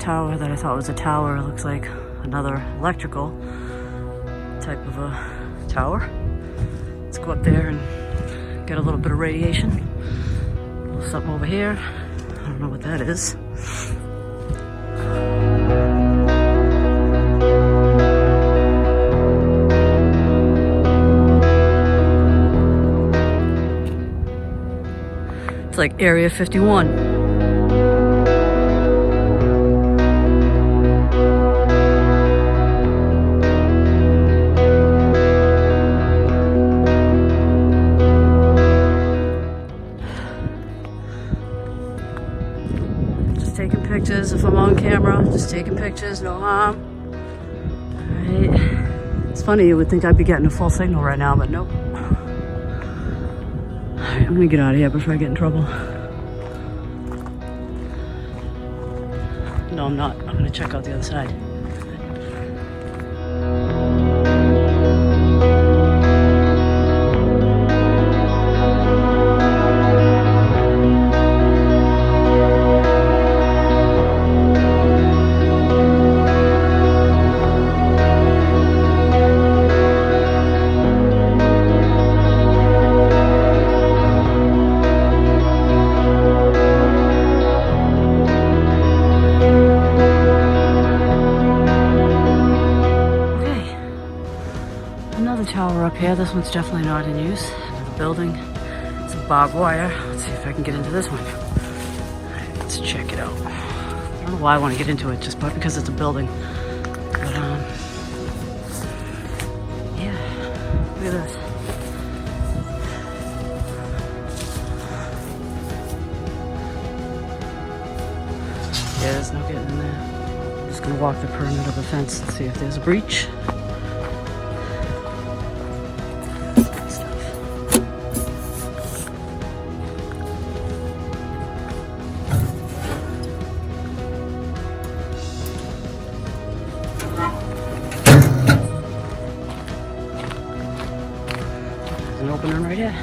tower that I thought was a tower. It looks like another electrical type of a tower. Let's go up there and get a little bit of radiation. A little something over here. I don't know what that is. It's like Area 51. Taking pictures if I'm on camera, just taking pictures, no harm. Alright. It's funny, you would think I'd be getting a full signal right now, but nope. Alright, I'm gonna get out of here before I get in trouble. No, I'm not. I'm gonna check out the other side. Another tower up here. This one's definitely not in use. Another building. It's a barbed wire. Let's see if I can get into this one. Alright, let's check it out. I don't know why I want to get into it, just because it's a building. But yeah. Look at this. Yeah, there's no getting in there. I'm just gonna walk the perimeter of the fence and see if there's a breach. An opening right here.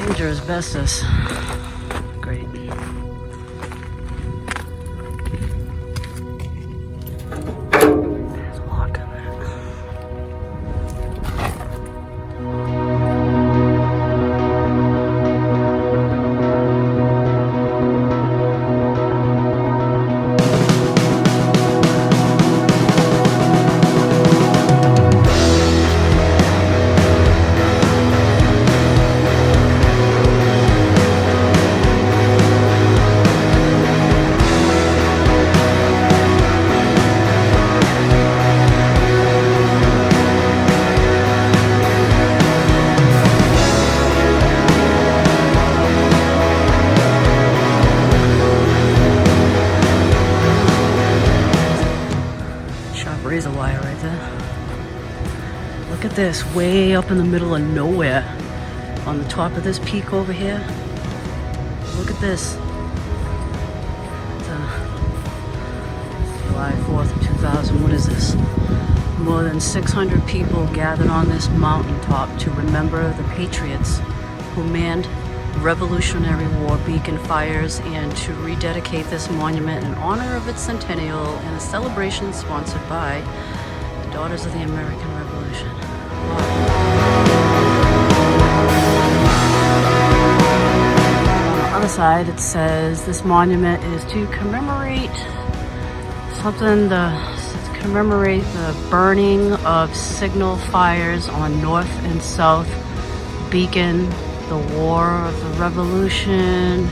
Danger asbestos. Great. There's a lock on that. Razor wire right there. Look at this, way up in the middle of nowhere, on the top of this peak over here. Look at this. It's July 4th, 2000. What is this? More than 600 people gathered on this mountaintop to remember the patriots who manned Revolutionary War beacon fires and to rededicate this monument in honor of its centennial and a celebration sponsored by the Daughters of the American Revolution. Wow. On the other side it says this monument is to commemorate something, commemorate the burning of signal fires on North and South Beacon, the War of the Revolution,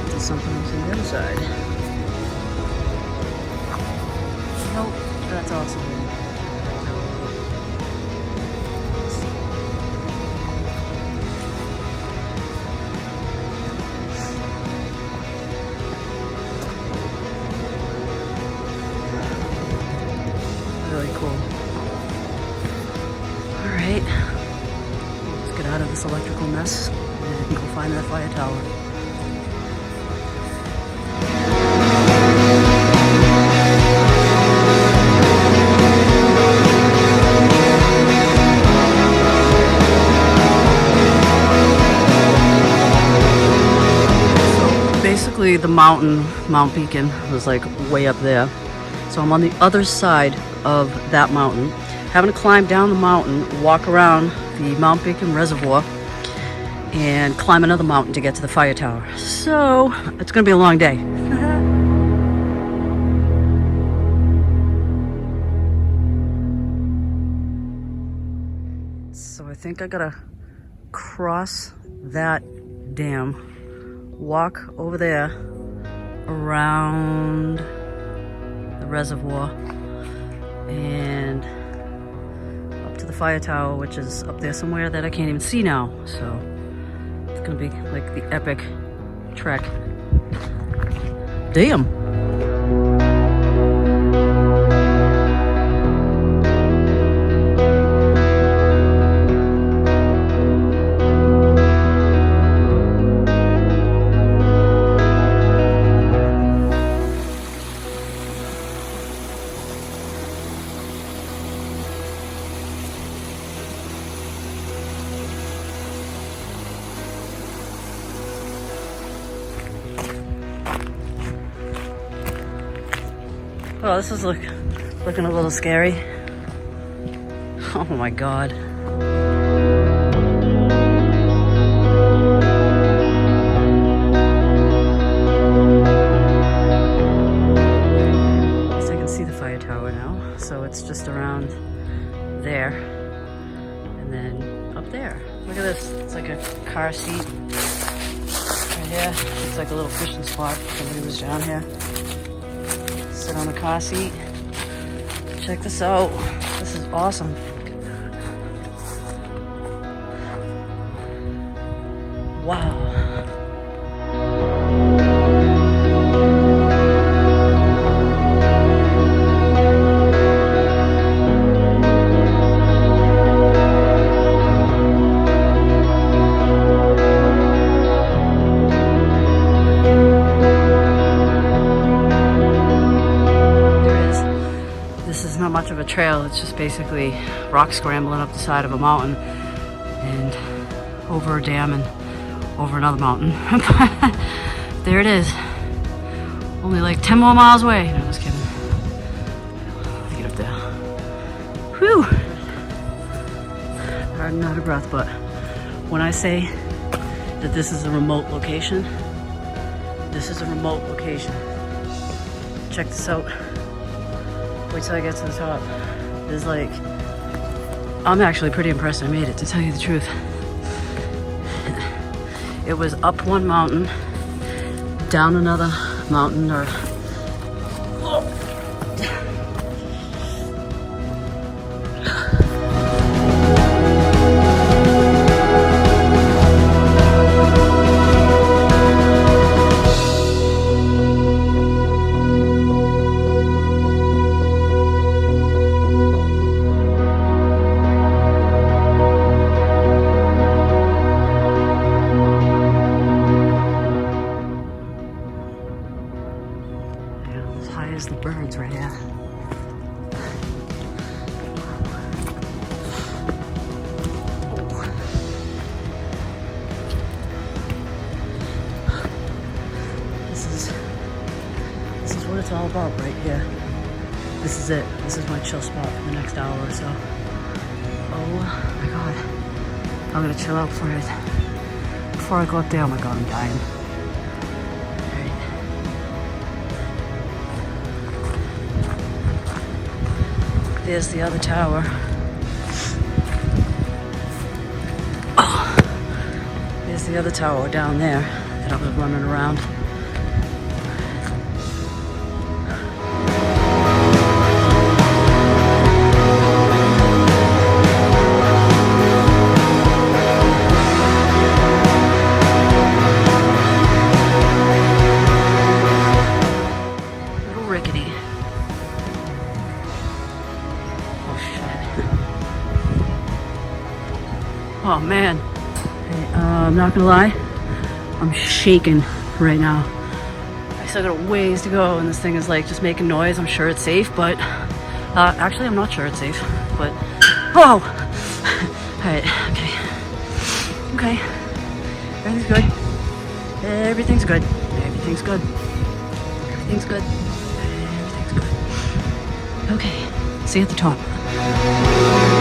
there's something else on the other side. Nope, that's awesome. Really cool. Alright, let's get out of this electrical mess and go find that fire tower. the mountain, Mount Beacon, was like way up there. So I'm on the other side of that mountain, having to climb down the mountain, walk around the Mount Beacon Reservoir, and climb another mountain to get to the fire tower. So it's gonna be a long day. So I think I gotta cross that dam, walk over there around the reservoir and up to the fire tower, which is up there somewhere that I can't even see now. So it's gonna be like the epic trek. Damn. Well, this is looking a little scary. Oh my God. So I can see the fire tower now. So it's just around there and then up there. Look at this. It's like a car seat right here. It's like a little fishing spot. Somebody was down here. Sit on the car seat. Check this out. This is awesome. Wow. Not much of a trail, it's just basically rock scrambling up the side of a mountain and over a dam and over another mountain. There it is. Only like 10 more miles away. No, just kidding. Let me get up there. Whew! I'm not out of breath, but when I say that this is a remote location, this is a remote location. Check this out. Wait till I get to the top. There's like, I'm actually pretty impressed I made it, to tell you the truth. It was up one mountain, down another mountain, or the birds right here. This is what it's all about right here. This is it. This is my chill spot for the next hour or so. Oh my God. I'm gonna chill out for it. Before I go up there, oh my God, I'm dying. There's the other tower. Oh, there's the other tower down there that I was running around. Little rickety. Oh man, I'm not gonna lie, I'm shaking right now. I still got a ways to go and this thing is like just making noise. I'm sure it's safe, but actually I'm not sure it's safe, but whoa. Alright, okay, everything's good, everything's good, everything's Everything's good. Everything's good. Everything's good. Okay, see you at the top.